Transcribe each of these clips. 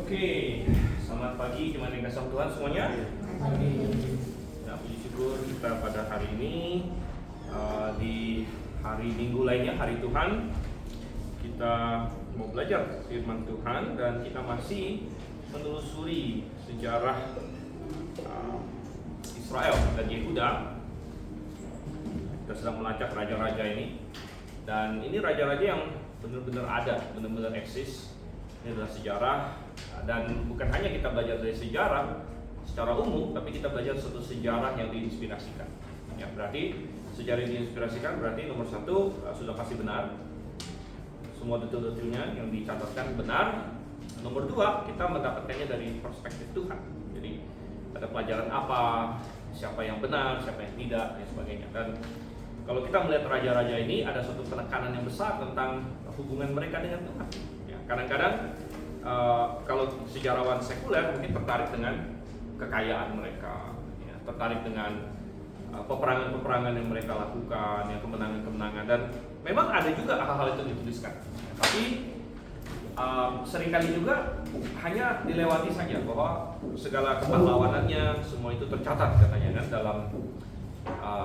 Oke, selamat pagi jemaat yang kasih Tuhan semuanya. Ya, puji syukur kita pada hari ini di hari Minggu lainnya, hari Tuhan. Kita mau belajar firman Tuhan dan kita masih menelusuri sejarah Israel dan Yehuda. Kita sedang melacak raja-raja ini, dan ini raja-raja yang benar-benar ada, benar-benar eksis. Ini adalah sejarah, dan bukan hanya kita belajar dari sejarah secara umum, tapi kita belajar suatu sejarah yang diinspirasikan. Ya, berarti sejarah yang diinspirasikan berarti nomor satu sudah pasti benar, semua detail-detailnya yang dicatatkan benar. Nomor dua, kita mendapatkannya dari perspektif Tuhan. Jadi ada pelajaran apa, siapa yang benar, siapa yang tidak, dan sebagainya. Dan kalau kita melihat raja-raja ini, ada suatu penekanan yang besar tentang hubungan mereka dengan Tuhan. Kadang-kadang kalau sejarawan sekuler mungkin tertarik dengan kekayaan mereka, ya, tertarik dengan peperangan-peperangan yang mereka lakukan, ya, kemenangan-kemenangan, dan memang ada juga hal-hal itu dituliskan. Tapi seringkali juga hanya dilewati saja, bahwa segala kepahlawanannya semua itu tercatat katanya kan dalam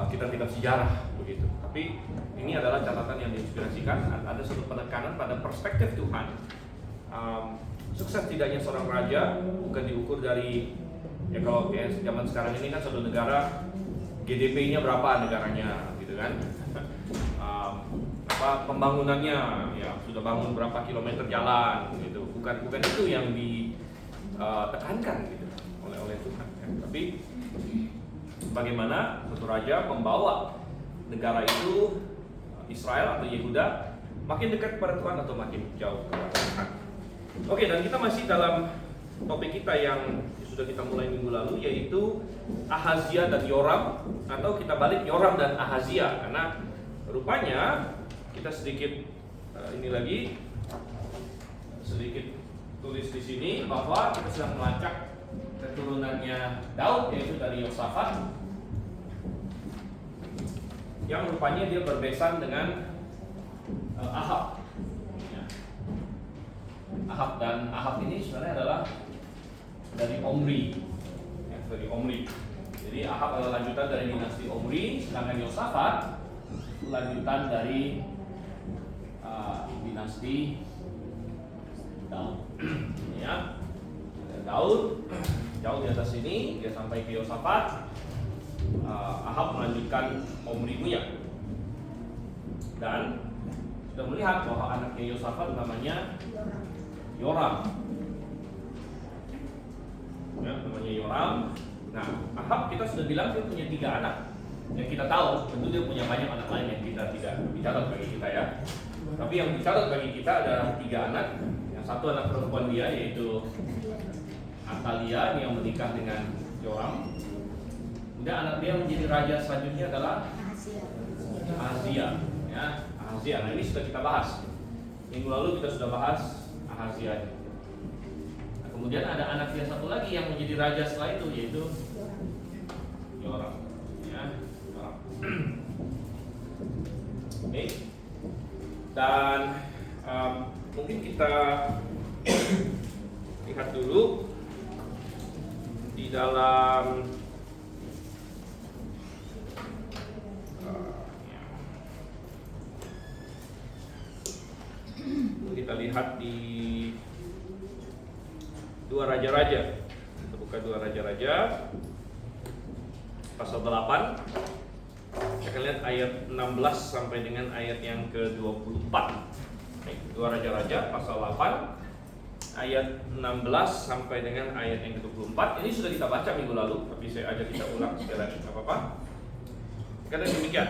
kitab-kitab sejarah begitu. Tapi ini adalah catatan yang diinspirasikan, ada suatu penekanan pada perspektif Tuhan. Sukses tidaknya seorang raja bukan diukur dari, ya kalau zaman sekarang ini kan suatu negara GDP-nya berapa negaranya gitu kan. Pembangunannya, ya sudah bangun berapa kilometer jalan gitu. Bukan itu yang ditekankan gitu oleh Tuhan ya. Tapi bagaimana satu raja membawa negara itu, Israel atau Yehuda, makin dekat kepada Tuhan atau makin jauh kepada Tuhan. Oke, dan kita masih dalam topik kita yang sudah kita mulai minggu lalu, yaitu Ahazia dan Yoram, atau kita balik Yoram dan Ahazia, karena rupanya kita sedikit ini lagi sedikit tulis di sini bahwa kita sedang melacak keturunannya Daud, yaitu dari Yosafat, yang rupanya dia berbesan dengan Ahab. Ahab, dan Ahab ini sebenarnya adalah dari Omri, ya, dari Omri. Jadi Ahab adalah lanjutan dari dinasti Omri, sedangkan Yosafat lanjutan dari dinasti Daud. Ya, Daud jauh di atas ini, dia sampai ke Yosafat. Ahab melanjutkan Omri punya, dan sudah melihat bahwa anaknya Yosafat namanya Yoram. Ya, namanya Yoram. Nah, Ahab kita sudah bilang dia punya 3 anak. Yang kita tahu, tentu dia punya banyak anak lain yang kita tidak dicatat bagi kita ya. Tapi yang dicatat bagi kita ada 3 anak. Yang satu anak perempuan dia, yaitu Atalia, yang menikah dengan Yoram. Kemudian anak dia menjadi raja selanjutnya adalah Ahazia. Ya, Ahazia. Nah, ini sudah kita bahas. Minggu lalu kita sudah bahas Ahazia. Nah, kemudian ada anak dia satu lagi yang menjadi raja setelah itu, yaitu Yoram. Ya, Yoram. Oke. Dan mungkin kita lihat dulu di dalam kita lihat di 2 Raja-Raja. Kita buka 2 Raja-Raja pasal 8. Kita akan lihat ayat 16 sampai dengan ayat yang ke-24. 2 Raja-Raja pasal 8 ayat 16 sampai dengan ayat yang ke-24. Ini sudah kita baca minggu lalu, tapi saya ajak kita ulang sekali lagi, enggak apa-apa. Karena demikian.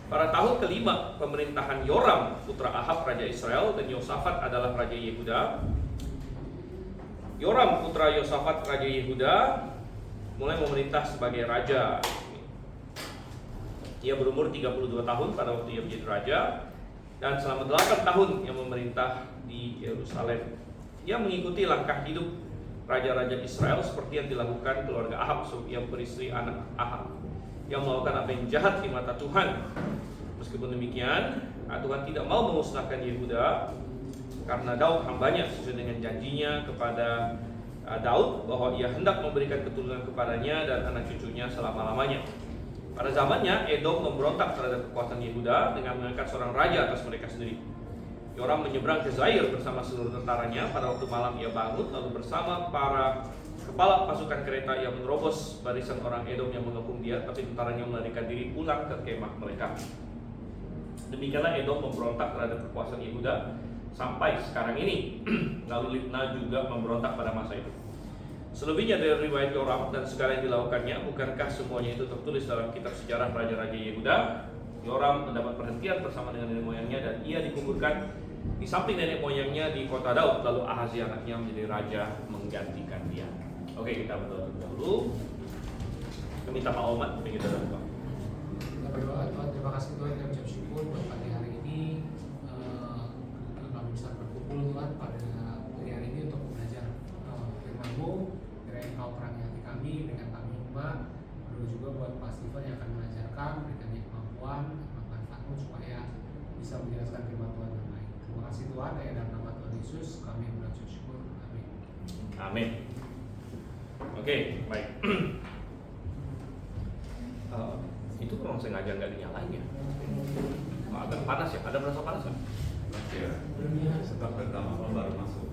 Pada tahun kelima pemerintahan Yoram, putra Ahab, raja Israel, dan Yosafat adalah raja Yehuda. Yoram, putra Yosafat, raja Yehuda, mulai memerintah sebagai raja. Ia berumur 32 tahun pada waktu ia menjadi raja, dan selama 8 tahun ia memerintah di Yerusalem. Ia mengikuti langkah hidup raja-raja Israel seperti yang dilakukan keluarga Ahab, ia beristri anak Ahab, yang melakukan apa yang jahat di mata Tuhan. Meskipun demikian, Tuhan tidak mau memusnahkan Yehuda, karena Daud hambanya sesuai dengan janjinya kepada Daud bahwa ia hendak memberikan keturunan kepadanya dan anak cucunya selama-lamanya. Pada zamannya Edom memberontak terhadap kekuasaan Yehuda dengan mengangkat seorang raja atas mereka sendiri. Yoram menyeberang ke Zair bersama seluruh tentaranya. Pada waktu malam ia bangun, lalu bersama para kepala pasukan kereta ia menerobos barisan orang Edom yang mengepung dia, tapi tentaranya melarikan diri pulang ke kemah mereka. Demikianlah Edom memberontak terhadap kekuasaan Yehuda sampai sekarang ini. Lalu Libna juga memberontak pada masa itu. Selebihnya dari riwayat Yoram dan segala yang dilakukannya, bukankah semuanya itu tertulis dalam kitab sejarah raja-raja Yehuda? Yoram mendapat perhentian bersama dengan nenek moyangnya dan ia dikuburkan di samping nenek moyangnya di kota Daud. Lalu Ahazia anaknya menjadi raja menggantikan dia. Oke, kita berdoa dulu. Kita minta maklumat, kita berdoa. Kita berdoa, Tuhan, terima kasih Tuhan, kita ucap syukur buat pagi hari ini kami bisa berkumpul Tuhan pada pagi hari ini untuk belajar firman-Mu. Kiranya Engkau terangi hati kami dengan kami hamba. Berdoa juga buat Pak Steven yang akan mengajarkan, berikan dia kemampuan, manfaat-Mu supaya bisa menjelaskan firman Tuhan yang baik. Terima kasih Tuhan, ya dalam nama Tuhan Yesus kami mengucap syukur. Amin. Amin. Oke, baik. Itu kalau sengaja nggak dinyalain ya? Agak panas ya? Ada berasa panas ya? Ya, sebab pertama baru masuk.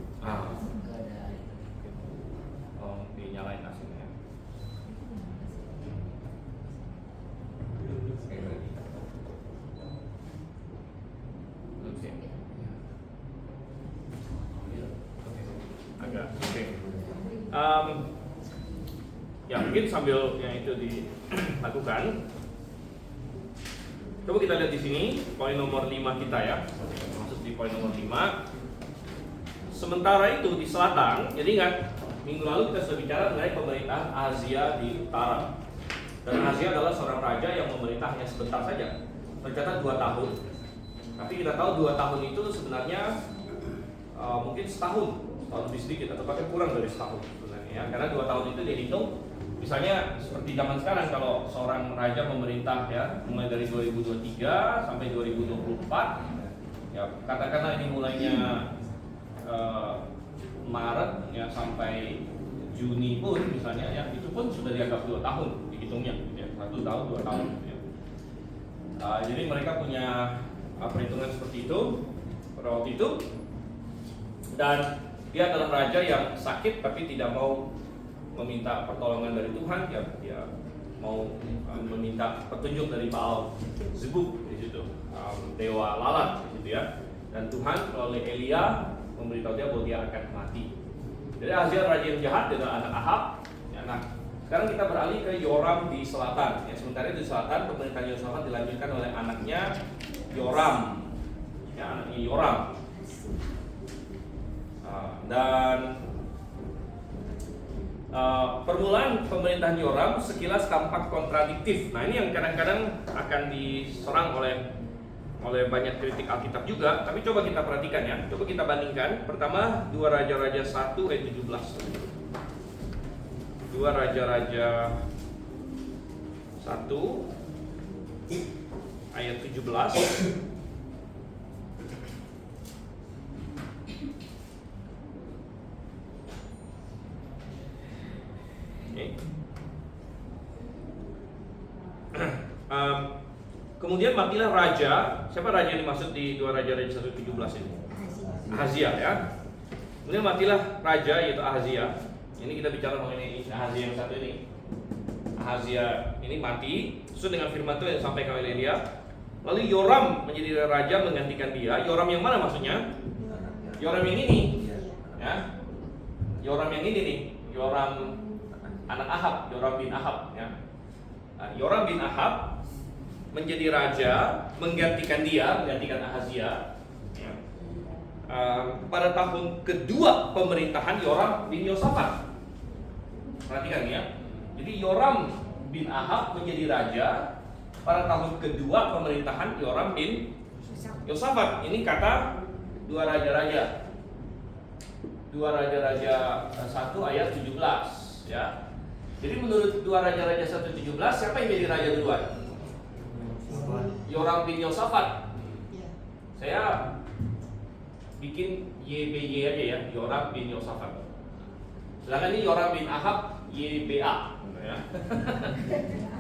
Oh, dinyalain aslinya ya? Oke. Agak oke. Ya mungkin sambil yang itu dilakukan, coba kita lihat di sini poin nomor 5 kita ya. Masuk di poin nomor 5. Sementara itu di selatan, jadi ingat minggu lalu kita sudah bicara mengenai pemerintahan Ahazia di utara. Dan Ahazia adalah seorang raja yang memerintah hanya sebentar saja, tercatat 2 tahun. Tapi kita tahu 2 tahun itu sebenarnya mungkin setahun lebih sedikit atau bahkan kurang dari setahun sebenarnya ya. Karena 2 tahun itu dihitung. Misalnya seperti zaman sekarang kalau seorang raja memerintah ya mulai dari 2023 sampai 2024 ya, katakanlah ini mulainya Maret ya sampai Juni pun misalnya ya, itu pun sudah dianggap 2 tahun dihitungnya ya, 1 tahun 2 tahun ya. Jadi mereka punya perhitungan seperti itu pada waktu itu, dan dia adalah raja yang sakit tapi tidak mau meminta pertolongan dari Tuhan, dia mau meminta petunjuk dari Baal Zebub di situ, dewa lalat di situ ya. Dan Tuhan melalui Elia memberitahu dia bahwa dia akan mati. Jadi Ahazia raja yang jahat adalah anak Ahab. Ya, nah, sekarang kita beralih ke Yoram di selatan. Ya, sementara di selatan pemerintahan Yosafat dilanjutkan oleh anaknya Yoram. Ya, anaknya Yoram. Dan permulaan pemerintahan Yoram sekilas tampak kontradiktif. Nah, ini yang kadang-kadang akan diserang oleh banyak kritik Alkitab juga. Tapi coba kita perhatikan ya. Coba kita bandingkan. Pertama, 2 Raja-Raja 1 ayat 17. 2 Raja-Raja 1 ayat 17. Kemudian matilah raja. Siapa raja yang dimaksud di 2 Raja-Raja 1:17 ini? Ahazia ya. Kemudian matilah raja yaitu Ahazia. Ini kita bicara mengenai Ahazia yang satu ini. Ahazia ini mati sesuai dengan firman Tuhan yang disampaikan oleh Elia. Lalu Yoram menjadi raja menggantikan dia. Yoram yang mana maksudnya? Yoram yang ini. Ya. Yoram yang ini nih. Yoram anak Ahab, Yoram bin Ahab ya. Nah, Yoram bin Ahab menjadi raja menggantikan Ahazia ya. Pada tahun kedua pemerintahan Yoram bin Yosafat. Perhatikan ya. Jadi Yoram bin Ahab menjadi raja pada tahun kedua pemerintahan Yoram bin Yosafat. Ini kata 2 Raja-Raja 1 ayat 17 ya. Jadi menurut 2 Raja-Raja 1:17, siapa yang jadi raja duluan? Yoram bin Yosafat. Saya bikin YBY aja ya, Yoram bin Yosafat. Sedangkan ini Yoram bin Ahab YBA, ya.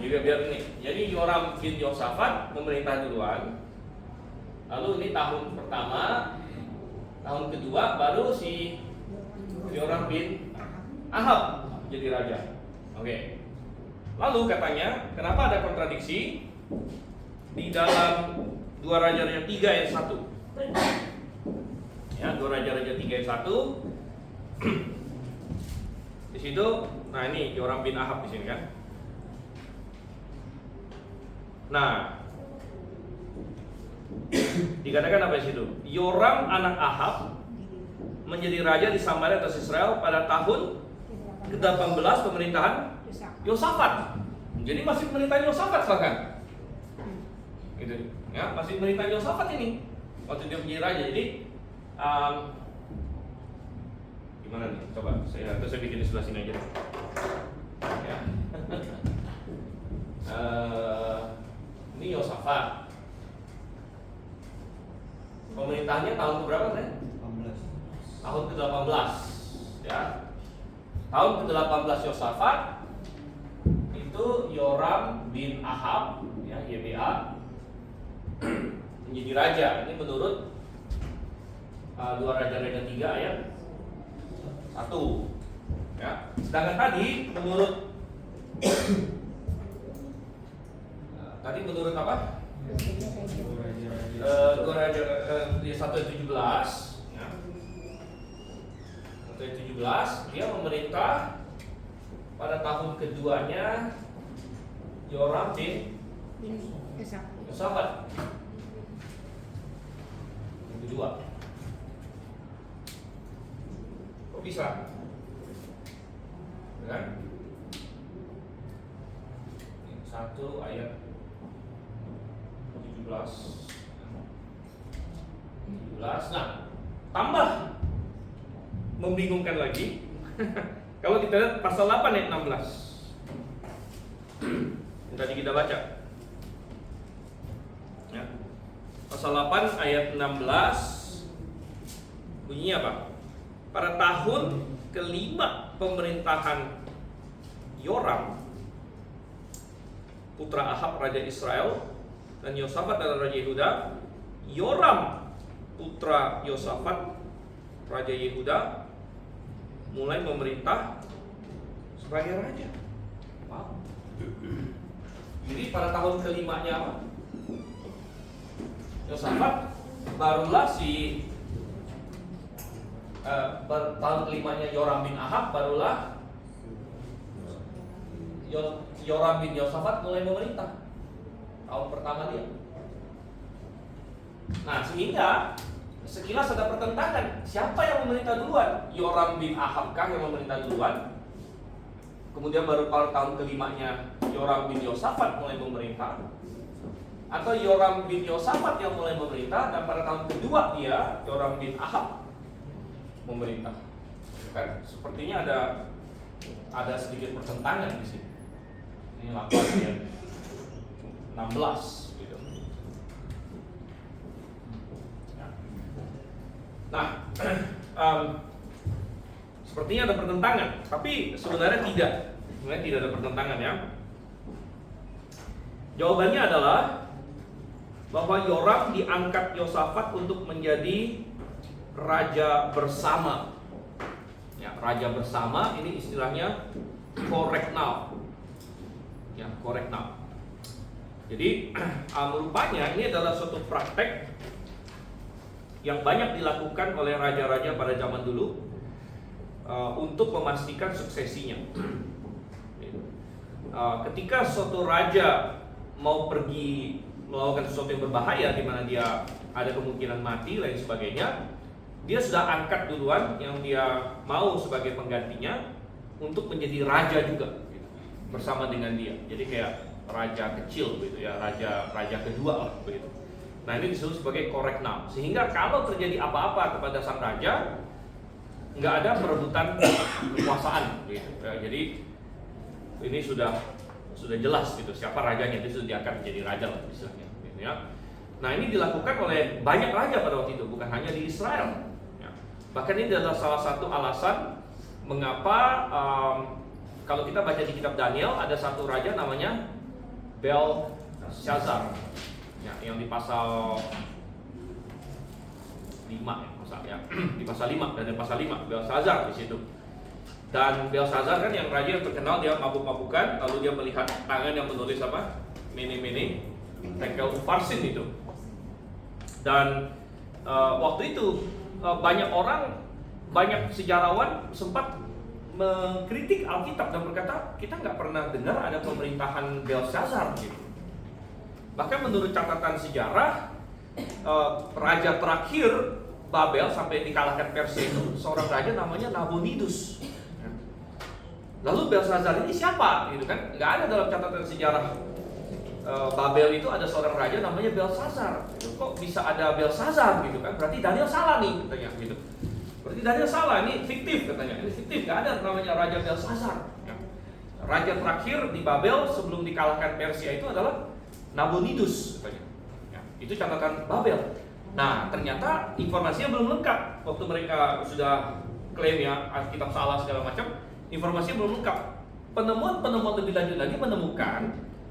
Juga biar ini. Jadi Yoram bin Yosafat memerintah duluan. Lalu ini tahun pertama, tahun kedua baru si Yoram bin Ahab jadi raja. Oke. Lalu katanya, kenapa ada kontradiksi di dalam 2 Raja-Raja 3 ayat 1? Ya, 2 Raja-Raja 3 ayat 1. Di situ, nah ini Yoram bin Ahab di sini kan. Nah, dikatakan apa di situ? Yoram anak Ahab menjadi raja di Samaria atas Israel pada tahun ke-18 pemerintahan Yosafat. Jadi masih pemerintahan Yosafat bahkan. Gitu. Ya, masih pemerintahan Yosafat ini waktu dia menjadi raja. Jadi gimana nih? Coba saya bikin di sebelah sini aja. Ya. Ini Yosafat. Pemerintahannya tahun berapa kan? 18. Tahun ke-18, ya. Tahun ke-18 Yosafat itu Yoram bin Ahab, ya, YBA menjadi raja. Ini menurut 2 Raja-Raja 3 ayat 1. Ya. Sedangkan tadi menurut apa? 2 Raja 1 ayat 17, ya. 1 ayat 17 dia memerintah pada tahun keduanya Yoram bin Yosafat. Yang kedua. Kok bisa? Kan? 1 ayat 17. Nah, tambah membingungkan lagi. Kalau kita lihat pasal 8 ayat 16 yang tadi kita baca, ya. Pasal 8 ayat 16 bunyinya apa? Pada tahun kelima pemerintahan Yoram putra Ahab raja Israel dan Yosafat adalah raja Yehuda, Yoram putra Yosafat raja Yehuda mulai memerintah sebagai raja. Wow. Jadi pada tahun kelimanya apa? Yosafat barulah tahun kelimanya Yoram bin Ahab barulah Yoram bin Yosafat mulai memerintah. Tahun pertama dia. Nah, sehingga sekilas ada pertentangan. Siapa yang memerintah duluan? Yoram bin Ahab kah yang memerintah duluan? Kemudian baru pada tahun kelimanya Yoram bin Yosafat mulai memerintah? Atau Yoram bin Yosafat yang mulai memerintah dan pada tahun kedua dia Yoram bin Ahab memerintah? Kan sepertinya ada sedikit pertentangan di sini. Ini 8 ayat 16 gitu. Nah, sepertinya ada pertentangan, tapi sebenarnya tidak. Sebenarnya tidak ada pertentangan, ya. Jawabannya adalah bahwa Yoram diangkat Yosafat untuk menjadi raja bersama. Ya, raja bersama ini istilahnya correct now. Ya, correct now. Jadi rupanya ini adalah suatu praktek yang banyak dilakukan oleh raja-raja pada zaman dulu untuk memastikan suksesinya. Ketika suatu raja mau pergi melakukan sesuatu yang berbahaya di mana dia ada kemungkinan mati lain sebagainya, dia sudah angkat duluan yang dia mau sebagai penggantinya untuk menjadi raja juga gitu, bersama dengan dia. Jadi kayak raja kecil gitu ya, raja kedua lah begitu. Nah, ini disebut sebagai correct now. Sehingga kalau terjadi apa-apa kepada sang raja, nggak ada perebutan kekuasaan gitu. Ya, jadi ini sudah jelas gitu siapa rajanya, itu sudah diangkat menjadi raja lah istilahnya gitu ya. Nah, ini dilakukan oleh banyak raja pada waktu itu, bukan hanya di Israel. Ya. Bahkan ini adalah salah satu alasan mengapa kalau kita baca di kitab Daniel ada satu raja namanya Belshazzar, ya, yang di pasal 5 ya, di pasal 5 dan di pasal 5 Belshazzar di situ. Dan Belshazzar kan yang raja yang terkenal dia mabuk-mabukan, lalu dia melihat tangan yang menulis apa? Mene-mene tekel uparsin itu. Dan waktu itu banyak orang, banyak sejarawan sempat mengkritik Alkitab dan berkata kita nggak pernah dengar ada pemerintahan Belshazzar gitu. Bahkan menurut catatan sejarah, raja terakhir Babel sampai dikalahkan Persia itu seorang raja namanya Nabonidus. Lalu Belshazzar ini siapa? Gitu kan? Nggak ada dalam catatan sejarah Babel itu ada seorang raja namanya Belshazzar. Kok bisa ada Belshazzar gitu kan? Berarti Daniel salah nih katanya gitu. Berarti Daniel salah, ini fiktif katanya. Ini fiktif, nggak ada namanya raja Belshazzar. Ya. Raja terakhir di Babel sebelum dikalahkan Persia itu adalah Nabonidus katanya. Ya, itu catatan Babel. Nah, ternyata informasinya belum lengkap. Waktu mereka sudah klaim ya Alkitab salah segala macam, informasinya belum lengkap. Penemuan lebih lanjut lagi menemukan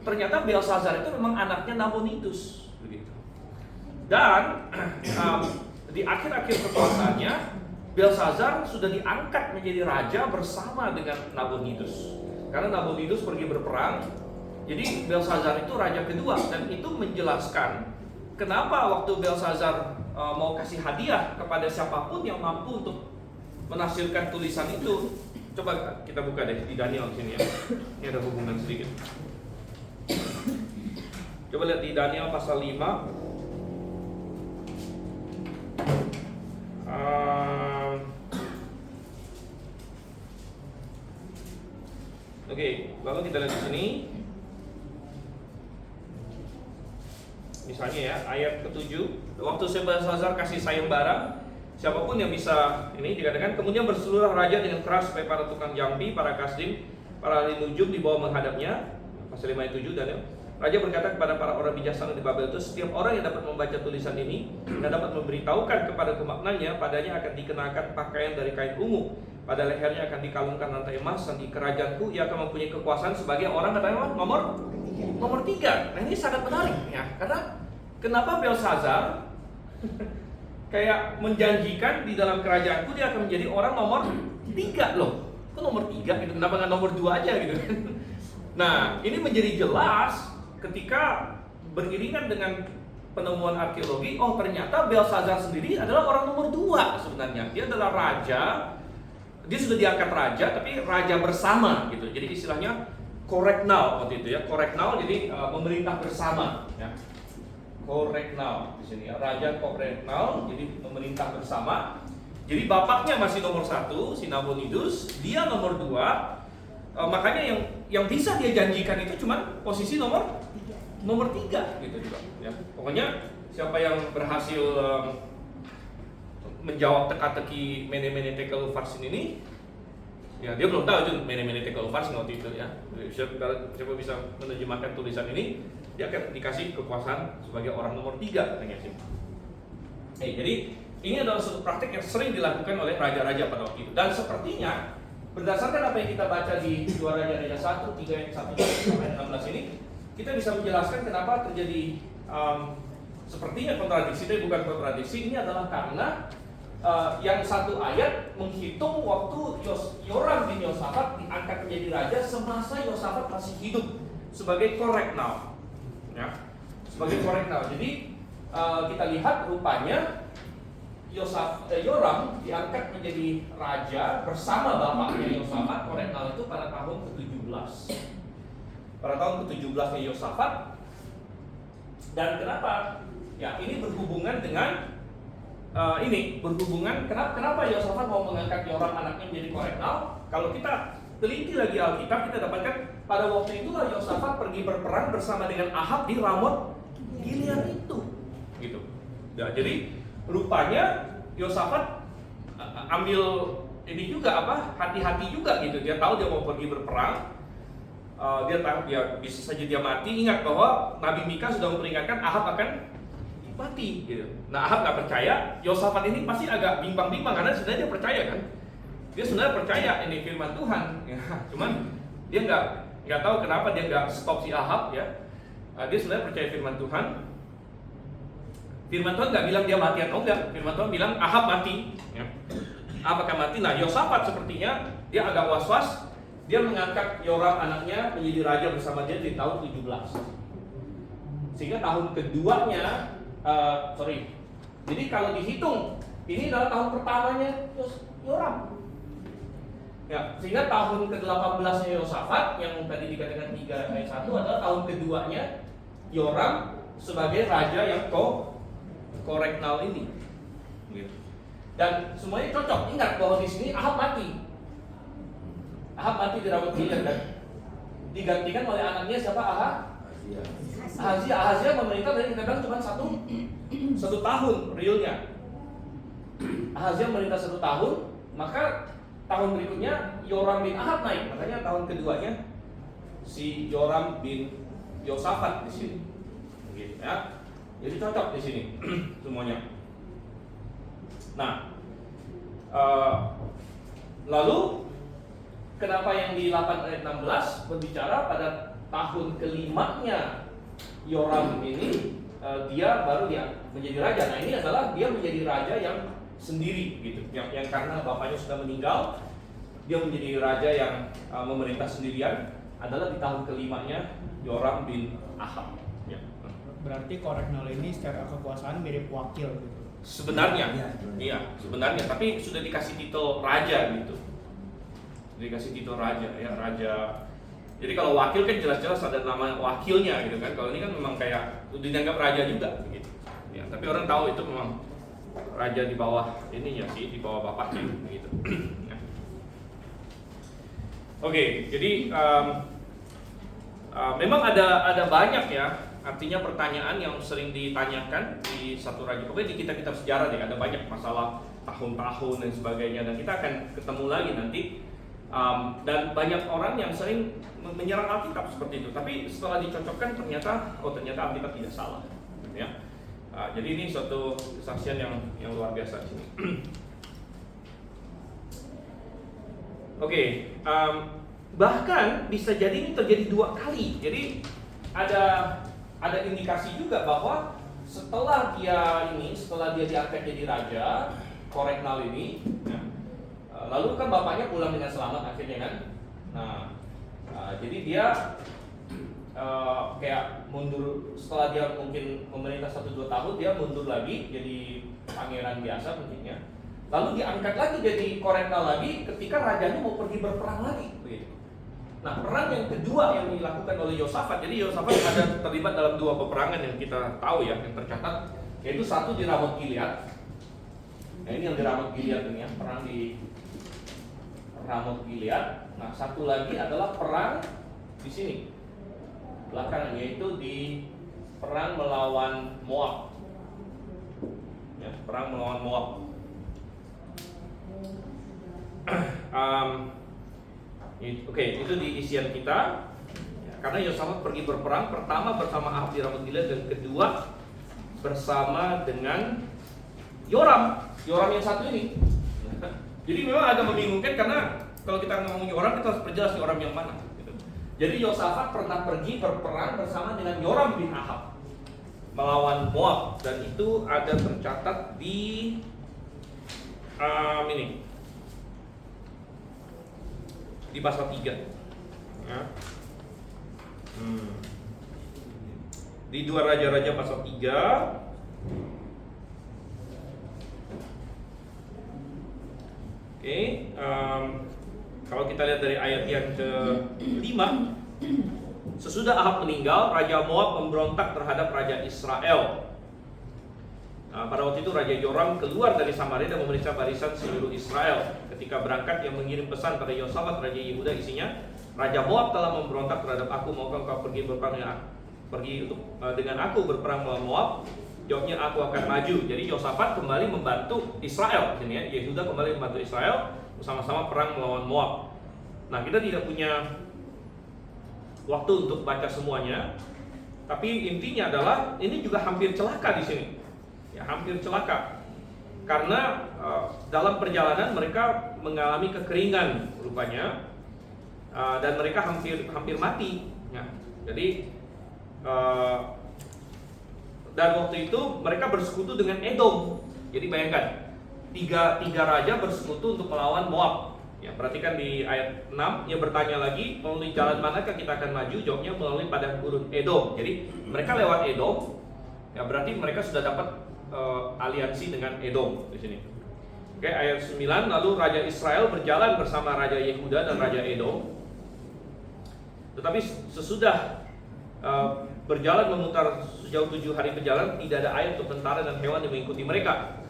ternyata Belshazzar itu memang anaknya Nabonidus begitu. Dan di akhir-akhir kekuasaannya Belshazzar sudah diangkat menjadi raja bersama dengan Nabonidus. Karena Nabonidus pergi berperang, jadi Belshazzar itu raja kedua, dan itu menjelaskan kenapa waktu Belshazzar mau kasih hadiah kepada siapapun yang mampu untuk menafsirkan tulisan itu. Coba kita buka deh di Daniel sini ya. Ini ada hubungan sedikit. Coba lihat di Daniel pasal 5. Oke, lalu kita lihat di sini. Misalnya ya, ayat ke-7, waktu Belshazzar kasih sayembara, siapapun yang bisa, ini dikatakan, kemudian berseluruh raja dengan keras supaya para tukang jambi, para kasdim, para ahli nujum dibawa menghadapnya. Pasal 5 ayat 7 Daniel. Raja berkata kepada para orang bijaksana di Babel itu, setiap orang yang dapat membaca tulisan ini dan dapat memberitahukan kepada maknanya, padanya akan dikenakan pakaian dari kain ungu, pada lehernya akan dikalungkan rantai emas, dan di kerajaanku ia akan mempunyai kekuasaan sebagai orang katanya nomor 3. Nah, ini sangat menarik ya, karena kenapa Belshazzar kayak menjanjikan di dalam kerajaanku dia akan menjadi orang nomor 3 loh. Kok nomor 3 gitu? Kenapa nggak nomor 2 aja gitu? Nah, ini menjadi jelas ketika beriringan dengan penemuan arkeologi, oh ternyata Belshazzar sendiri adalah orang nomor 2 sebenarnya. Dia adalah raja, dia sudah diangkat raja, tapi raja bersama gitu. Jadi istilahnya koreknal waktu itu ya, koreknal jadi memerintah bersama ya. Koreknal di sini ya, raja koreknal jadi memerintah bersama. Jadi bapaknya masih nomor 1 si Nabonidus, dia nomor 2. Makanya yang bisa dia janjikan itu cuma posisi nomor 3 gitu juga ya. Pokoknya siapa yang berhasil menjawab teka-teki mene-mene tekel uparsin ini, ya dia belum tahu itu mene-mene tekel uparsin waktu itu ya. Siapa bisa menerjemahkan tulisan ini, dia akan dikasih kekuasaan sebagai orang nomor 3 katanya sih. Jadi ini adalah suatu praktik yang sering dilakukan oleh raja-raja pada waktu itu. Dan sepertinya berdasarkan apa yang kita baca di 2 Raja-Raja 1, 3 ayat 1 sampai 16 ini, kita bisa menjelaskan kenapa terjadi sepertinya kontradiksi, tapi bukan kontradiksi. Ini adalah karena yang satu ayat menghitung waktu Yoram bin Yosafat diangkat menjadi raja semasa Yosafat masih hidup sebagai koreknal, ya, sebagai koreknal. Jadi kita lihat rupanya Yoram diangkat menjadi raja bersama bapaknya Yosafat, koreknal itu pada tahun ke-17. Pada tahun ke-17-nya Yosafat. Dan kenapa? Ya, ini berhubungan dengan kenapa Yosafat mau mengangkat Yoram anaknya menjadi koreknal? Kalau kita teliti lagi Alkitab, kita dapatkan pada waktu itulah Yosafat pergi berperang bersama dengan Ahab di Ramot Gilead itu, gitu. Ya, jadi rupanya Yosafat ambil ini juga hati-hati juga gitu. Dia tahu dia mau pergi berperang. Dia tahu dia bisa saja dia mati. Ingat bahwa Nabi Mika sudah memperingatkan Ahab akan mati gitu. Nah Ahab nggak percaya, Yosafat ini pasti agak bimbang-bimbang karena sebenarnya dia percaya kan, dia sebenarnya percaya ini firman Tuhan, ya. Cuman dia nggak tahu kenapa dia nggak stop si Ahab ya. Dia sebenarnya percaya firman Tuhan. Firman Tuhan nggak bilang dia mati atau enggak, firman Tuhan bilang Ahab mati. Ya. Apakah mati? Nah Yosafat sepertinya dia agak was-was. Dia mengangkat Yoram anaknya menjadi raja bersama dia di tahun 17. Sehingga tahun keduanya, jadi kalau dihitung, ini adalah tahun pertamanya Yoram. Ya, sehingga tahun ke-18-nya Yosafat yang tadi dikatakan 3 ayat 1 adalah tahun keduanya Yoram sebagai raja yang koreknal ini. Gitu. Dan semuanya cocok. Ingat bahwa di sini Ahab mati. Ahab mati di Ramot Gilead dan digantikan oleh anaknya siapa? Ahazia memerintah dari kita bilang cuma satu tahun realnya. Ahazia memerintah 1 tahun, maka tahun berikutnya Yoram bin Ahab naik, makanya tahun keduanya si Yoram bin Yosafat di sini, gitu ya. Jadi cocok di sini semuanya. Nah, lalu kenapa yang di 8 ayat 16 berbicara pada tahun kelimanya Yoram ini dia baru menjadi raja. Nah ini adalah dia menjadi raja yang sendiri gitu, yang karena bapaknya sudah meninggal, dia menjadi raja yang memerintah sendirian adalah di tahun kelimanya Yoram bin Ahab. Ya. Berarti koreknal ini secara kekuasaan mirip wakil gitu. Sebenarnya, iya sebenarnya, tapi sudah dikasih titel raja gitu. Dikasih titel raja ya, raja. Jadi kalau wakil kan jelas-jelas ada nama wakilnya gitu kan. Kalau ini kan memang kayak udah dianggap raja juga gitu. Ya, tapi orang tahu itu memang raja di bawah ininya sih, di bawah bapaknya gitu. Ya. Oke, jadi memang ada banyak ya. Artinya pertanyaan yang sering ditanyakan di satu raja. Pokoknya di kitab-kitab sejarah deh ada banyak masalah tahun-tahun dan sebagainya, dan kita akan ketemu lagi nanti. Dan banyak orang yang sering menyerang Alkitab seperti itu, tapi setelah dicocokkan ternyata Alkitab tidak salah, ya. Jadi ini suatu kesaksian yang luar biasa di sini. Oke, bahkan bisa jadi ini terjadi 2 kali. Jadi ada indikasi juga bahwa setelah dia diangkat jadi raja koreknal ini, ya, lalu kan bapaknya pulang dengan selamat akhirnya kan. Nah, jadi dia kayak mundur setelah dia mungkin memerintah 1-2 tahun, dia mundur lagi jadi pangeran biasa mungkinnya. Lalu diangkat lagi jadi koreknal lagi ketika rajanya mau pergi berperang lagi. Begitu. Nah, perang yang kedua yang dilakukan oleh Yosafat. Jadi Yosafat ada terlibat dalam 2 peperangan yang kita tahu ya, yang tercatat, yaitu satu di Ramot Gilead. Nah, ini yang di Ramot Gilead ini ya, perang di Ramot Gilead. Nah, satu lagi adalah perang di sini belakangan, yaitu di perang melawan Moab. Ya, perang melawan Moab. Oke, itu di isian kita. Ya, karena Yosafat pergi berperang pertama bersama Ahab di Ramot Gilead dan kedua bersama dengan Yoram yang satu ini. Jadi memang agak membingungkan karena kalau kita ngomongin Yoram kita harus perjelas Yoram yang mana. Gitu. Jadi Yosafat pernah pergi berperang bersama dengan Yoram bin Ahab melawan Moab, dan itu ada tercatat di ini di pasal 3 ya. Di 2 Raja-Raja pasal 3. Oke, kalau kita lihat dari ayat yang ke-5, sesudah Ahab meninggal, Raja Moab memberontak terhadap Raja Israel. Pada waktu itu Raja Yoram keluar dari Samaria dan memeriksa barisan seluruh Israel. Ketika berangkat, ia mengirim pesan pada Yosafat Raja Yehuda, isinya, Raja Moab telah memberontak terhadap aku, maukah engkau pergi berperang dengan aku berperang melawan Moab? Jawabnya, aku akan maju. Jadi Yosafat kembali membantu Israel. Sini ya, Yehuda kembali membantu Israel bersama-sama perang melawan Moab. Nah, kita tidak punya waktu untuk baca semuanya, tapi intinya adalah ini juga hampir celaka di sini. ya, hampir celaka. Karena dalam perjalanan mereka mengalami kekeringan rupanya, dan mereka hampir mati. Ya. Jadi dan waktu itu mereka bersekutu dengan Edom. Jadi bayangkan, tiga raja bersekutu untuk melawan Moab. Ya, perhatikan di ayat 6, ia bertanya lagi, melalui jalan manakah kita akan maju? Jawabnya melalui padang gurun Edom. Jadi mereka lewat Edom, ya berarti mereka sudah dapat aliansi dengan Edom di sini. Oke, ayat 9, lalu Raja Israel berjalan bersama Raja Yehuda dan Raja Edom. Tetapi sesudah berjalan memutar sejauh 7 hari berjalan, tidak ada air untuk tentara dan hewan yang mengikuti mereka.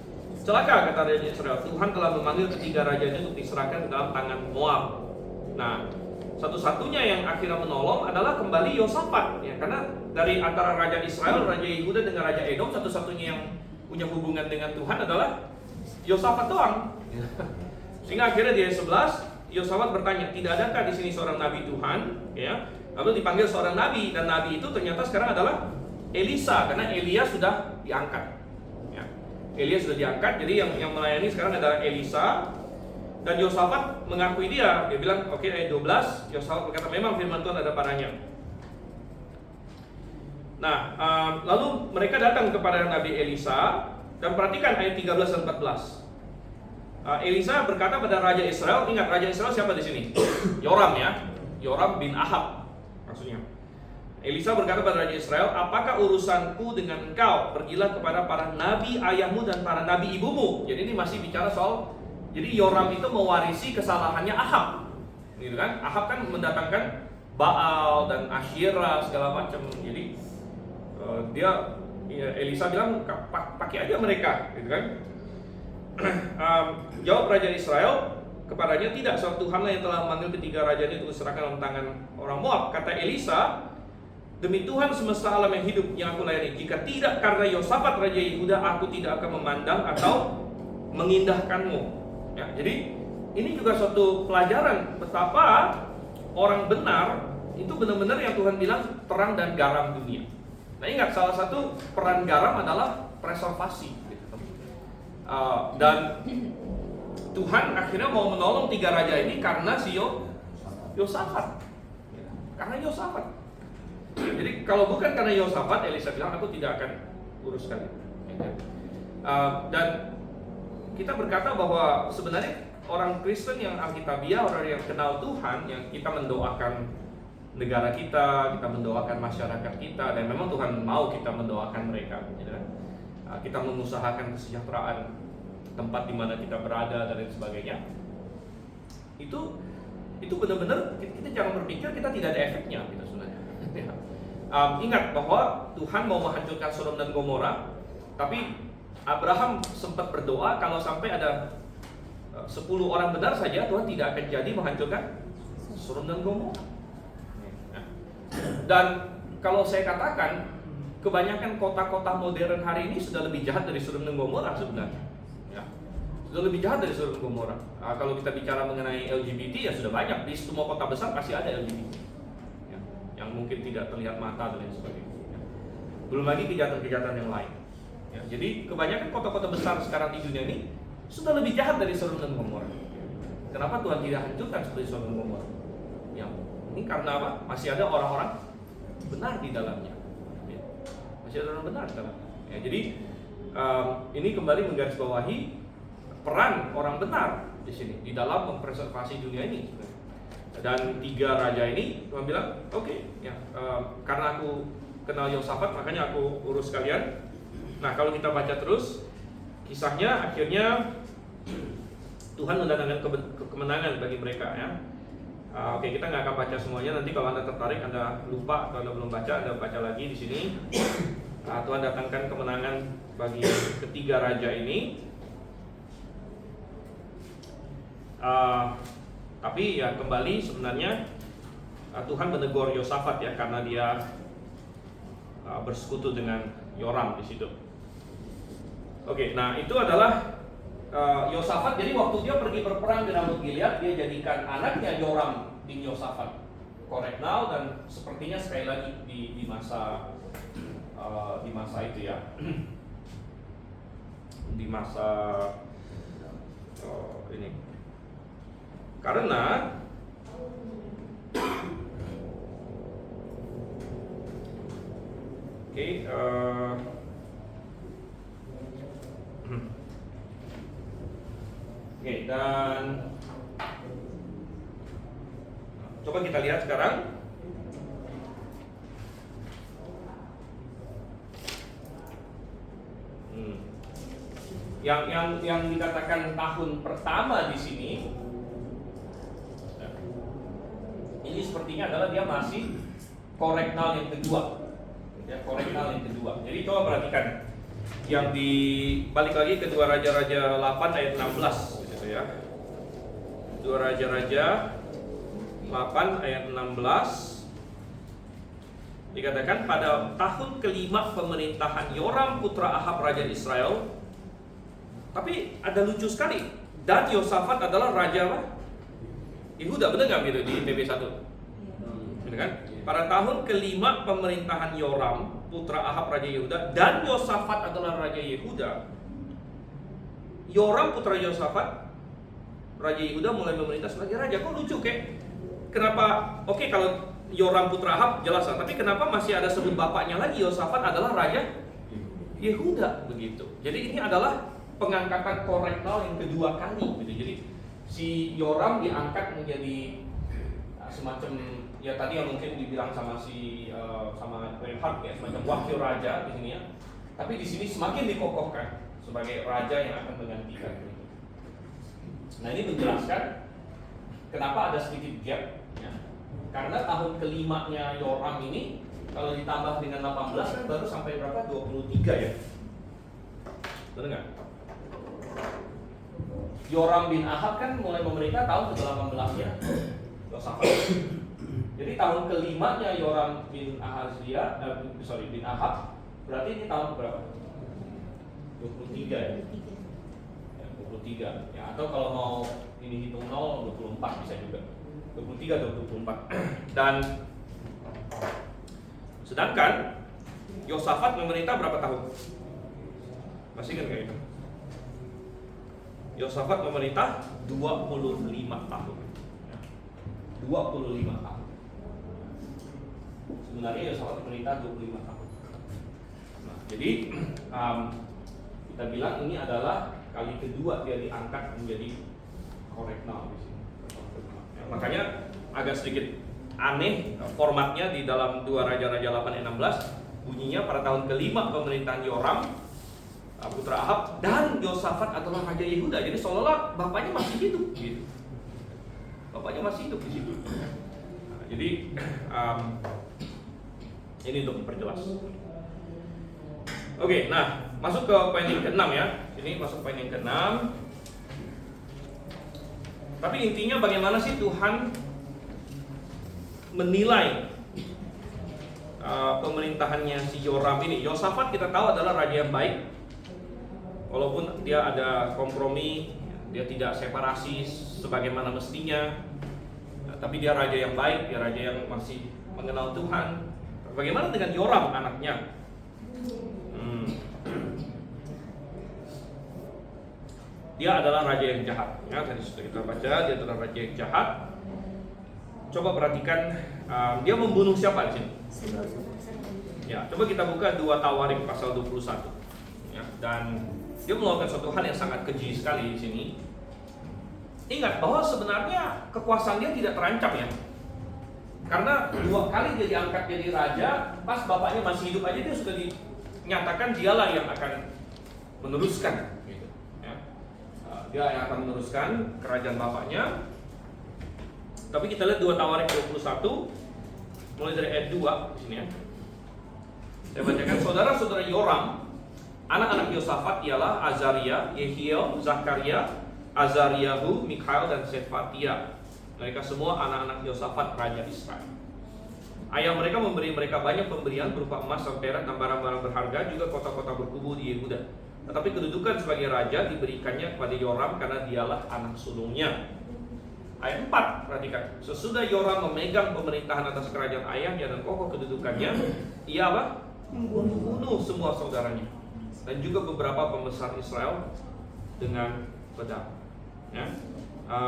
Celaka, kata Raja Israel, Tuhan telah memanggil ketiga rajanya untuk diserahkan ke dalam tangan Moab. Nah, satu-satunya yang akhirnya menolong adalah kembali Yosafat, ya, karena dari antara Raja Israel, Raja Yehuda dengan Raja Edom, satu-satunya yang punya hubungan dengan Tuhan adalah Yosafat doang. Sehingga akhirnya di ayat 11, Yosafat bertanya, tidak adakah di sini seorang nabi Tuhan? Ya, lalu dipanggil seorang nabi, dan nabi itu ternyata sekarang adalah Elisa, karena Elia sudah diangkat. Ya, Elia sudah diangkat, jadi yang melayani sekarang adalah Elisa. Dan Yosafat mengakui dia bilang, oke, ayat 12, Yosafat berkata, memang firman Tuhan ada padanya. Nah, lalu mereka datang kepada Nabi Elisa, dan perhatikan ayat 13 dan 14. Elisa berkata pada Raja Israel, ingat Raja Israel siapa di sini? Yoram, ya, Yoram bin Ahab maksudnya. Elisa berkata pada Raja Israel, apakah urusanku dengan engkau? Pergilah kepada para nabi ayahmu dan para nabi ibumu. Jadi ini masih bicara soal, jadi Yoram itu mewarisi kesalahannya Ahab, gitu kan? Ahab kan mendatangkan Baal dan Asyera segala macam. Jadi Elisa bilang pakai aja mereka, gitu kan? Jawab Raja Israel kepadanya, tidak, sebab Tuhanlah yang telah memanggil ketiga raja ini untuk diserahkan dalam tangan orang Moab. Kata Elisa, demi Tuhan semesta alam yang hidup yang aku layani, jika tidak karena Yosafat Raja Yehuda, aku tidak akan memandang atau mengindahkanmu. Ya, jadi ini juga suatu pelajaran betapa orang benar itu benar-benar yang Tuhan bilang terang dan garam dunia. Nah, ingat, salah satu peran garam adalah preservasi. Dan Tuhan akhirnya mau menolong tiga raja ini karena si Yosafat. Karena Yosafat. Jadi kalau bukan karena Yosafat, Elisa bilang, aku tidak akan uruskan itu. Dan kita berkata bahwa sebenarnya orang Kristen yang Alkitabiah, orang yang kenal Tuhan, yang kita mendoakan negara kita mendoakan masyarakat kita, dan memang Tuhan mau kita mendoakan mereka, gitu kan? Kita mengusahakan kesejahteraan tempat di mana kita berada dan lain sebagainya. Itu benar-benar kita jangan berpikir kita tidak ada efeknya, gitu sebenarnya. Ingat bahwa Tuhan mau menghancurkan Sodom dan Gomora, tapi Abraham sempat berdoa kalau sampai ada 10 orang benar saja, Tuhan tidak akan jadi menghancurkan Sodom dan Gomora. Dan kalau saya katakan, kebanyakan kota-kota modern hari ini sudah lebih jahat dari Sodom dan Gomora sebenarnya. Ya, sudah lebih jahat dari Sodom dan Gomora. Kalau kita bicara mengenai LGBT, ya sudah banyak. Di semua kota besar pasti ada LGBT. Ya, yang mungkin tidak terlihat mata dan lain sebagainya. Ya. Belum lagi kejahatan-kejahatan yang lain. Ya, jadi kebanyakan kota-kota besar sekarang di dunia ini sudah lebih jahat dari Sodom dan Gomora. Kenapa Tuhan tidak hancurkan seperti Sodom dan Gomora? Ya, ini karena apa? Masih ada orang-orang benar di dalamnya. Ya, masih ada orang benar di dalamnya. Ya, jadi ini kembali menggarisbawahi peran orang benar di sini di dalam mempreservasi dunia ini. Dan tiga raja ini Tuhan bilang, oke, ya, karena aku kenal Yosafat, makanya aku urus kalian. Nah, kalau kita baca terus kisahnya, akhirnya Tuhan mendatangkan kemenangan bagi mereka, ya. Oke, kita nggak akan baca semuanya. Nanti kalau Anda tertarik, Anda lupa atau Anda belum baca, Anda baca lagi di sini. Tuhan datangkan kemenangan bagi ketiga raja ini. Tapi ya kembali sebenarnya Tuhan menegur Yosafat, ya, karena dia bersekutu dengan Yoram di situ. Oke, nah itu adalah Yosafat. Jadi waktu dia pergi berperang di Ramut Gilead, dia jadikan anaknya Yoram bin Yosafat koreknal, dan sepertinya sekali lagi di masa itu, ya. di masa ini. Karena dan coba kita lihat sekarang. Yang dikatakan tahun pertama di sini, ini sepertinya adalah dia masih koreknal yang kedua, ya, koreknal yang kedua. Jadi coba perhatikan yang di balik lagi ke 2 Raja-Raja 8 ayat 16, gitu ya. 2 Raja-Raja 8 ayat 16 dikatakan pada tahun kelima pemerintahan Yoram putra Ahab raja Israel. Tapi ada lucu sekali. Dan Yosafat adalah raja apa? Yehuda, benar nggak gitu di TB 1? Benar kan? Pada tahun kelima pemerintahan Yoram putra Ahab raja Yehuda dan Yosafat adalah raja Yehuda. Yoram putra Yosafat raja Yehuda mulai memerintah sebagai raja. Kok lucu kek? Kenapa? Oke, kalau Yoram putra Ahab jelas, tapi kenapa masih ada sebut bapaknya lagi? Yosafat adalah raja Yehuda, begitu. Jadi ini adalah pengangkatan koreknal yang kedua kali, gitu. Jadi si Yoram diangkat menjadi semacam, ya tadi yang mungkin dibilang sama sama Reinhard ya, semacam wakil raja di sini ya. Tapi di sini semakin dikokohkan sebagai raja yang akan menggantikan. Nah, ini menjelaskan kenapa ada sedikit gap ya. Karena tahun kelimanya Yoram ini kalau ditambah dengan 18 kan baru sampai berapa? 23 ya. Benar nggak? Yoram bin Ahab kan mulai memerintah tahun ke-18 ya. Yosafat. Jadi tahun kelimanya Yoram bin bin Ahab berarti ini tahun berapa? 23 ya. 23 ya, atau kalau mau ini hitung 0 24 bisa juga. 23 24. Dan sedangkan Yosafat memerintah berapa tahun? Masih ingat kayak itu? Yosafat memerintah 25 tahun. 25 tahun. Sebenarnya Yosafat memerintah 25 tahun. Nah, jadi kita bilang ini adalah kali kedua dia diangkat menjadi koreknal di sini. Ya, makanya agak sedikit aneh formatnya di dalam 2 Raja-Raja 8 ayat 16, bunyinya pada tahun kelima pemerintahan Yoram putra Ahab dan Yosafat adalah raja Yehuda. Jadi seolah-olah bapaknya masih hidup gitu. Bapaknya masih hidup di situ. Nah, jadi ini untuk memperjelas. Oke, nah masuk ke poin yang ke-6 ya. Ini masuk poin yang ke-6. Tapi intinya bagaimana sih Tuhan menilai pemerintahannya si Yoram ini. Yosafat kita tahu adalah raja yang baik. Walaupun dia ada kompromi, dia tidak separasi sebagaimana mestinya, tapi dia raja yang baik, dia raja yang masih mengenal Tuhan. Bagaimana dengan Yoram anaknya? Dia adalah raja yang jahat. Ya, tadi sudah kita baca, dia adalah raja yang jahat. Coba perhatikan, dia membunuh siapa di sini? Ya, coba kita buka 2 Tawarik pasal 21. Ya, dan dia melakukan suatu hal yang sangat keji sekali di sini. Ingat bahwa sebenarnya kekuasaan dia tidak terancam ya. Karena 2 kali dia diangkat jadi raja, pas bapaknya masih hidup aja dia sudah dinyatakan dialah yang akan meneruskan. Gitu, ya. Dia yang akan meneruskan kerajaan bapaknya. Tapi kita lihat 2 Tawarik 21 mulai dari ayat 2 di sini ya. Saya bacakan, saudara-saudara Yoram, anak-anak Yosafat ialah Azaria, Yehiel, Zakaria, Azariahu, Mikhael, dan Sefatia. Mereka semua anak-anak Yosafat raja Israel. Ayah mereka memberi mereka banyak pemberian berupa emas dan perak dan barang-barang berharga, juga kota-kota berkubu di Yehuda. Tetapi kedudukan sebagai raja diberikannya kepada Yoram karena dialah anak sulungnya. Ayat 4, perhatikan. Sesudah Yoram memegang pemerintahan atas kerajaan ayahnya dan kokoh kedudukannya, ia apa? Membunuh semua saudaranya. dan juga beberapa pembesar Israel dengan pedang. Ya.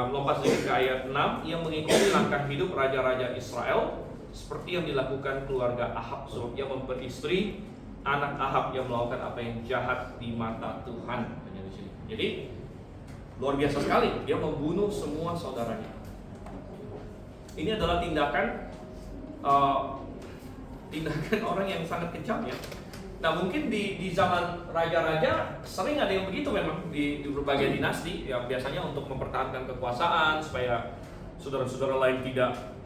Lompat sedikit ke ayat 6, ia mengikuti langkah hidup raja-raja Israel seperti yang dilakukan keluarga Ahab, sebab ia memperistri anak Ahab yang melakukan apa yang jahat di mata Tuhan. Jadi luar biasa sekali, dia membunuh semua saudaranya. Ini adalah tindakan orang yang sangat kejam ya. Nah mungkin di zaman raja-raja sering ada yang begitu memang di berbagai dinasti yang biasanya untuk mempertahankan kekuasaan supaya saudara-saudara lain tidak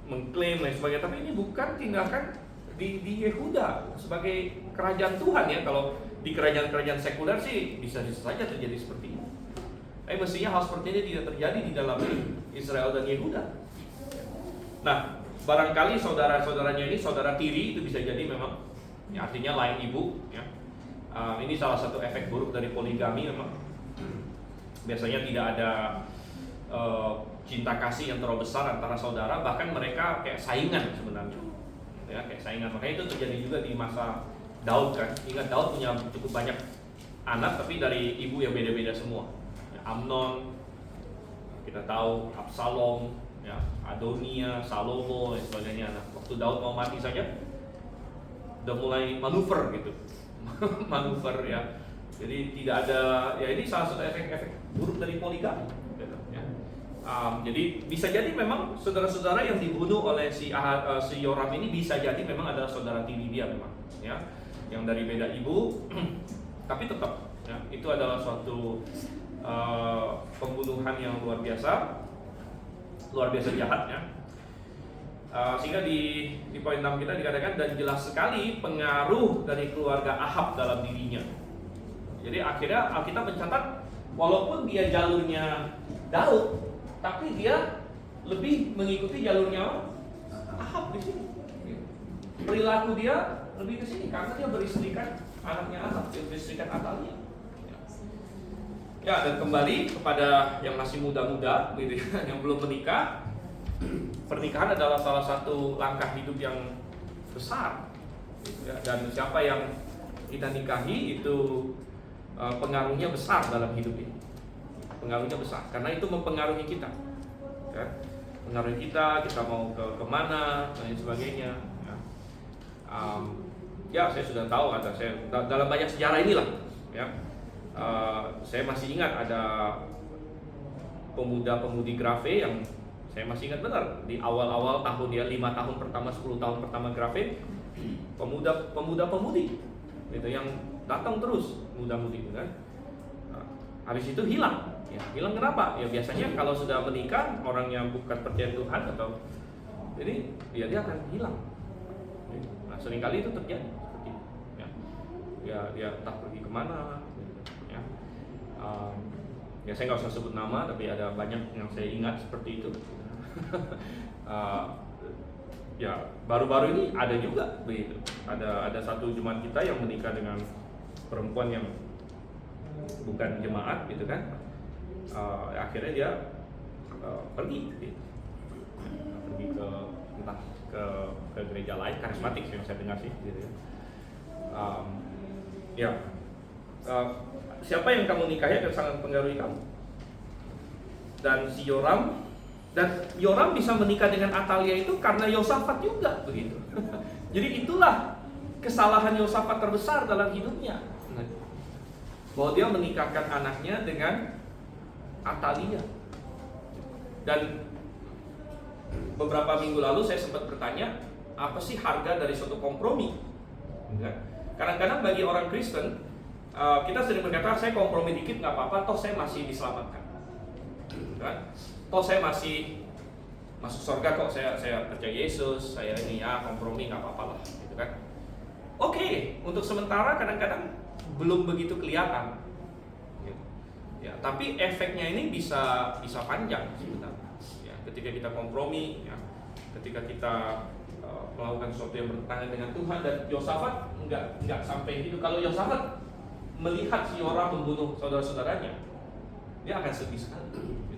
mengklaim dan sebagainya. Tapi ini bukan tindakan di Yehuda sebagai kerajaan Tuhan ya. Kalau di kerajaan-kerajaan sekuler sih bisa saja terjadi seperti ini. Tapi mestinya hal seperti ini tidak terjadi di dalam Israel dan Yehuda. Nah, barangkali saudara-saudaranya ini saudara tiri itu bisa jadi memang ya, artinya lain ibu ya. Ini salah satu efek buruk dari poligami memang. Biasanya tidak ada cinta kasih yang terlalu besar antara saudara, bahkan mereka kayak saingan sebenarnya. Ya, kayak saingan. Makanya itu terjadi juga di masa Daud kan. Ingat Daud punya cukup banyak anak tapi dari ibu yang beda-beda semua. Ya, Amnon, kita tahu Absalom, ya, Adonia, Salomo dan sebagainya. Nah, waktu Daud mau mati saja udah mulai manuver gitu. Manuver ya. Jadi tidak ada, ya ini salah satu efek-efek buruk dari poligami gitu, ya. Jadi bisa jadi memang saudara-saudara yang dibunuh oleh si Yoram ini bisa jadi memang adalah saudara tiri dia memang ya, yang dari beda ibu. Tapi tetap ya, itu adalah suatu pembunuhan yang luar biasa jahat ya. Sehingga di poin 6 kita dikatakan dan jelas sekali pengaruh dari keluarga Ahab dalam dirinya. Jadi akhirnya Alkitab mencatat walaupun dia jalurnya Daud, tapi dia lebih mengikuti jalurnya Ahab di sini. Perilaku dia lebih ke sini karena dia beristrikan anaknya Ahab, dia beristrikan Atalia. Ya, dan kembali kepada yang masih muda-muda gitu ya, yang belum menikah. Pernikahan adalah salah satu langkah hidup yang besar gitu ya. Dan siapa yang kita nikahi itu pengaruhnya besar dalam hidup ini. Pengaruhnya besar karena itu mempengaruhi kita ya. Pengaruhi kita mau kemana dan sebagainya ya. Ya saya sudah tahu ada saya dalam banyak sejarah inilah ya. Saya masih ingat ada pemuda-pemudi Grafe yang saya masih ingat benar di awal-awal tahun ya, 5 tahun pertama, 10 tahun pertama Grafe, pemuda-pemudi gitu yang datang terus muda-mudi itu kan. Habis itu hilang. Ya, hilang kenapa? Ya biasanya kalau sudah menikah orang yang bukan percaya Tuhan atau jadi dia akan hilang. Nah, seringkali itu terjadi seperti itu. Ya, dia entah pergi kemana. Ya. Ya saya nggak usah sebut nama, tapi ada banyak yang saya ingat seperti itu. Ya baru-baru ini ada juga begitu. Ada satu jemaat kita yang menikah dengan perempuan yang bukan jemaat gitu kan. Akhirnya dia pergi gitu. Pergi ke entah ke gereja lain karismatik yang saya dengar sih gitu ya. Siapa yang kamu nikahi akan sangat mempengaruhi kamu. Dan si Yoram bisa menikah dengan Atalia itu karena Yosafat juga begitu. Jadi itulah kesalahan Yosafat terbesar dalam hidupnya. Bahwa dia menikahkan anaknya dengan Atalia. Dan beberapa minggu lalu saya sempat bertanya, apa sih harga dari suatu kompromi? Kadang-kadang bagi orang Kristen, kita sering berkata, saya kompromi dikit nggak apa-apa, toh saya masih diselamatkan. Toh saya masih masuk surga kok, saya percaya Yesus, saya ini ya kompromi nggak apa-apa lah, gitu kan? Oke, untuk sementara kadang-kadang belum begitu kelihatan. Ya, tapi efeknya ini bisa panjang sebenarnya. Ya, ketika kita kompromi, ya, ketika kita melakukan sesuatu yang bertentangan dengan Tuhan. Dan Yosafat nggak sampai gitu. Kalau Yosafat melihat si Yoram membunuh saudara-saudaranya, dia akan sedih sekali. Gitu.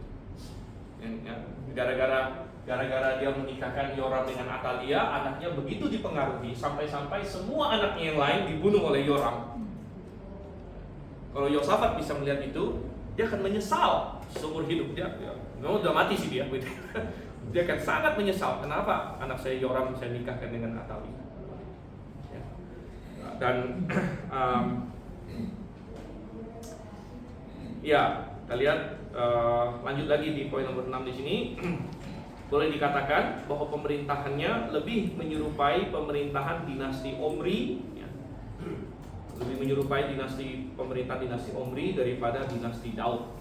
Ya, gara-gara dia menikahkan Yoram dengan Atalia, anaknya begitu dipengaruhi sampai-sampai semua anaknya yang lain dibunuh oleh Yoram. Kalau Yosafat bisa melihat itu, dia akan menyesal seumur hidup dia. Memang udah mati sih dia, gitu. Dia akan sangat menyesal. Kenapa anak saya Yoram saya nikahkan dengan Atalia? Ya. Dan ya, kita lihat lanjut lagi di poin nomor 6 di sini. Boleh dikatakan bahwa pemerintahannya lebih menyerupai pemerintahan dinasti Omri, ya. Lebih menyerupai pemerintahan dinasti Omri daripada dinasti Daud.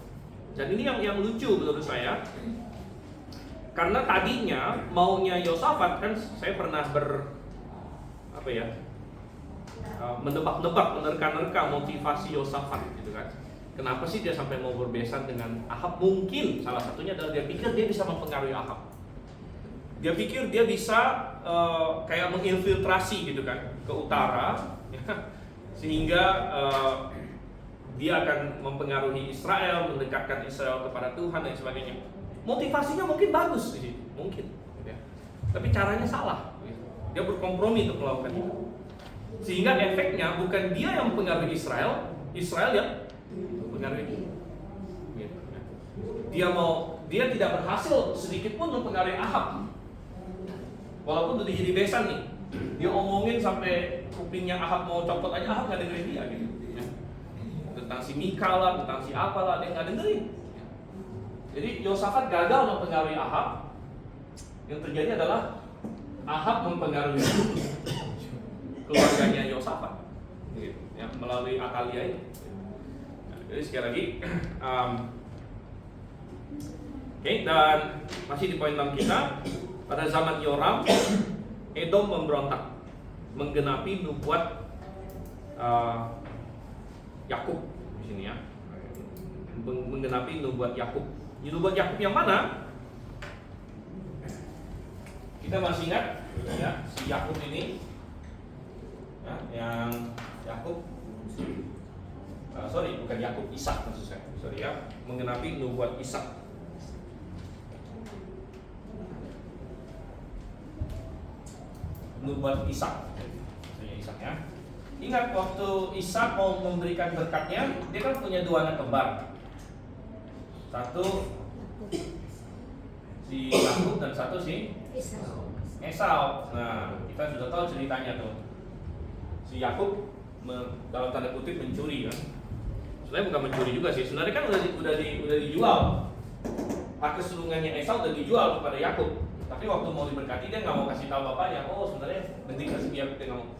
Dan ini yang lucu menurut saya, karena tadinya maunya Yosafat kan, saya pernah menebak-nebak, menerka-nerka motivasi Yosafat gitu kan. Kenapa sih dia sampai mau berbesan dengan Ahab? Mungkin salah satunya adalah dia pikir dia bisa mempengaruhi Ahab. Dia pikir dia bisa kayak menginfiltrasi gitu kan ke utara, ya, sehingga dia akan mempengaruhi Israel, mendekatkan Israel kepada Tuhan dan sebagainya. Motivasinya mungkin bagus di situ, mungkin, ya. Tapi caranya salah. Gitu. Dia berkompromi untuk melakukan itu, sehingga efeknya bukan dia yang mempengaruhi Israel yang mempengaruhi dia. Gitu, ya. Dia tidak berhasil sedikit pun mempengaruhi Ahab. Walaupun udah jadi besan nih, dia omongin sampai kupingnya Ahab mau copot aja, Ahab nggak dengerin dia gitu. Ya. Tentang si Mika lah, tentang si apalah, dia nggak dengerin. Jadi Yosafat gagal mempengaruhi Ahab. Yang terjadi adalah Ahab mempengaruhi keluarganya Yosafat, gitu, ya, melalui Atalia itu. Nah, jadi sekali lagi, oke, dan masih di poin 6 kita. Pada zaman Yoram, Edom memberontak, menggenapi nubuat Yakub di sini ya, menggenapi nubuat Yakub. Nubuat Yakub yang mana? Kita masih ingat ya, si Yakub ini, ya, yang Yakub, bukan Yakub, Ishak maksud saya, ya, menggenapi nubuat Ishak. Nubuat Ishak, maksudnya Ishak ya. Ingat waktu Ishak mau memberikan berkatnya, dia kan punya 2 anak kembar. Satu si Yakub dan satu si Esau. Nah, kita sudah tahu ceritanya tuh. Si Yakub dalam tanda kutip mencuri kan. Sebenarnya bukan mencuri juga sih. Sebenarnya kan udah dijual. Hak kesulungannya Esau udah dijual kepada Yakub. Tapi waktu mau diberkati dia nggak mau kasih tahu bapaknya. Oh sebenarnya nanti kasih dia nggak mau.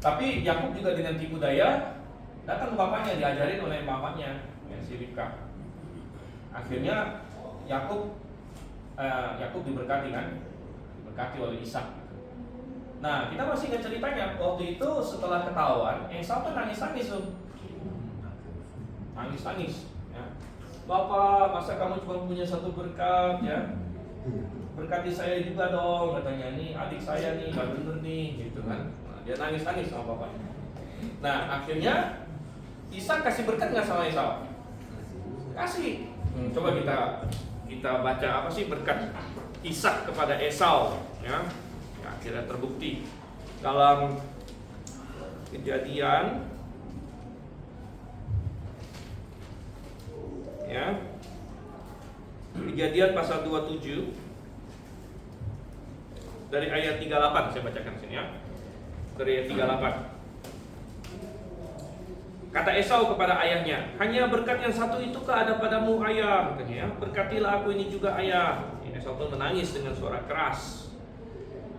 Tapi Yakub juga dengan tipu daya datang ke bapaknya, diajarin oleh bapaknya, ya, si Ribka. Akhirnya Yakub diberkati kan, diberkati oleh Ishak. Nah kita masih ingat ceritanya. Waktu itu setelah ketahuan, Esau kan nangis-nangis tuh, nangis-nangis. Ya. Bapak, masa kamu cuma punya 1 berkat ya? Berkati saya juga dong, katanya. Nih adik saya nih gak bener nih, gitu kan. Nah, dia nangis-nangis sama bapaknya. Nah akhirnya Ishak kasih berkat nggak sama Esau? Kasih. Coba kita baca apa sih berkat Ishak kepada Esau, ya. Ya, akhirnya terbukti dalam Kejadian, ya, Kejadian pasal 27 dari ayat 38, saya bacakan sini ya. Dari ayat 38. Kata Esau kepada ayahnya, hanya berkat yang satu itukah ada padamu ayah? Katanya, ya, berkatilah aku ini juga ayah. Esau pun menangis dengan suara keras.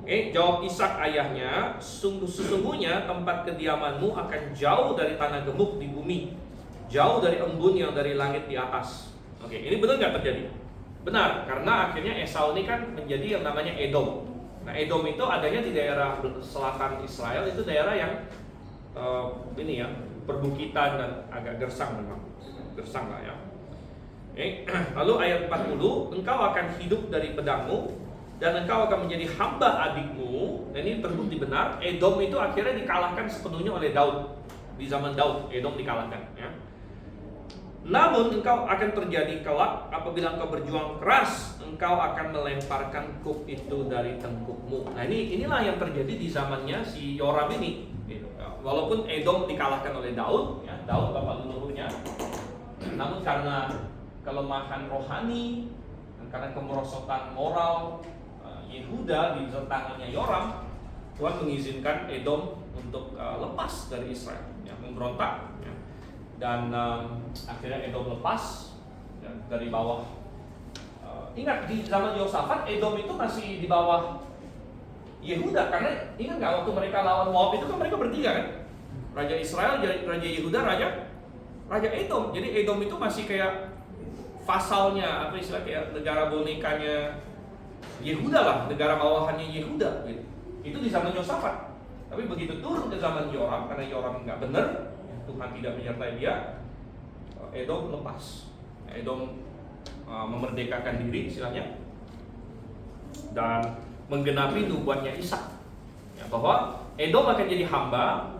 Jawab Ishak ayahnya, sesungguhnya tempat kediamanmu akan jauh dari tanah gemuk di bumi, jauh dari embun yang dari langit di atas. Oke, ini benar nggak terjadi? Benar, karena akhirnya Esau ini kan menjadi yang namanya Edom. Nah, Edom itu adanya di daerah selatan Israel, itu daerah yang ini ya, perbukitan dan agak gersang memang. Gersang lah ya. Lalu ayat 40, engkau akan hidup dari pedangmu dan engkau akan menjadi hamba adikmu. Dan ini terbukti benar, Edom itu akhirnya dikalahkan sepenuhnya oleh Daud. Di zaman Daud, Edom dikalahkan ya. Namun engkau akan terjadi kelak apabila engkau berjuang keras, engkau akan melemparkan kuk itu dari tengkukmu. Nah inilah yang terjadi di zamannya si Yoram ini. Walaupun Edom dikalahkan oleh Daud, ya, Daud bapak leluhurnya, namun karena kelemahan rohani dan karena kemerosotan moral Yehuda di tangannya Yoram, Tuhan mengizinkan Edom untuk lepas dari Israel, ya, memberontak, ya. Dan akhirnya Edom lepas, ya, dari bawah. Ingat di zaman Yosafat Edom itu masih di bawah Yehuda, karena ingat nggak waktu mereka lawan Moab itu kan mereka bertiga kan, Raja Israel, Raja Yehuda, Raja Edom. Jadi Edom itu masih kayak vasalnya, apa istilah, kayak negara bonekanya Yehuda lah, negara bawahannya Yehuda gitu. Itu di zaman Yosafat. Tapi begitu turun ke zaman Yoram, karena Yoram nggak benar, Tuhan tidak menyertai dia, Edom lepas. Edom memerdekakan diri istilahnya dan menggenapi nubuatnya Ishak, ya, bahwa Edom akan jadi hamba,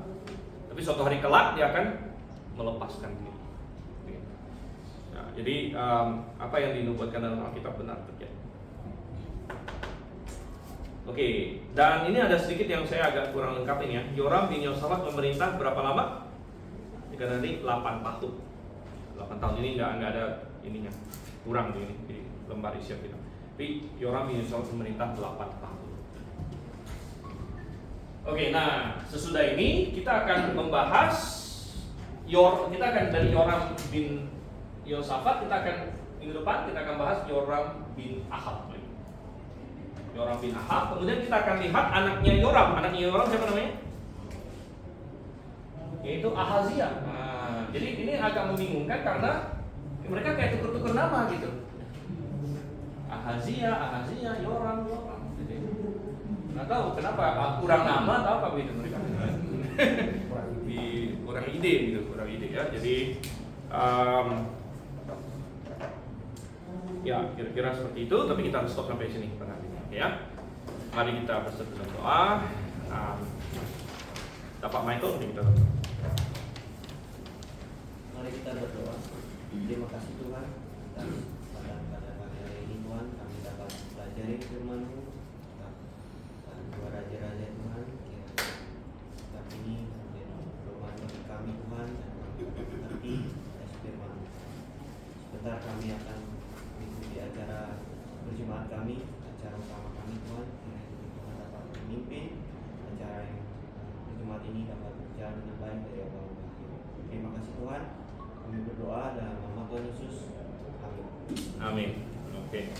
tapi suatu hari kelak dia akan melepaskan diri. Nah, jadi apa yang dinubuatkan dalam Alkitab benar terjadi. Oke, dan ini ada sedikit yang saya agak kurang lengkap ini ya. Yoram bin Yosafat memerintah berapa lama? Jika nanti 8 tahun. 8 tahun ini nggak ada ininya, kurang di lembar isian kita. Tapi Yoram bin Yosafat memerintah 8 tahun. Oke, nah sesudah ini kita akan membahas kita akan dari Yoram bin Yosafat, kita akan minggu depan kita akan bahas Yoram bin Ahab. Yoram bin Ahab, kemudian kita akan lihat anaknya Yoram. Anaknya Yoram siapa namanya? Yaitu Ahazia. Nah, jadi ini agak membingungkan karena mereka kayak tuker-tuker nama gitu. Ahazia, Yoram. Jadi nggak tahu kenapa kurang nama atau apa gitu mereka. kurang ide gitu, ya. Jadi ya kira-kira seperti itu. Tapi kita harus stop sampai sini ya. Mari kita berserta dalam doa. Bapak Michael, kita berdoa. Mari kita berdoa. Terima kasih Tuhan pada pagi hari ini Tuhan, kami dapat pelajari firman-Mu dan dua raja-raja Tuhan. Kitab ini menjadi doa bagi kami Tuhan, dan kami mengerti firman-Mu. Sebentar kami akan mengikuti acara berjemaat kami, acara utama kami Tuhan. Kiranya Tuhan dapat memimpin acara yang berjemaat ini dapat berjalan dengan baik dari awal hingga akhir. Terima kasih Tuhan. Kami berdoa dalam nama Tuhan Yesus. Amin. Amin. Oke.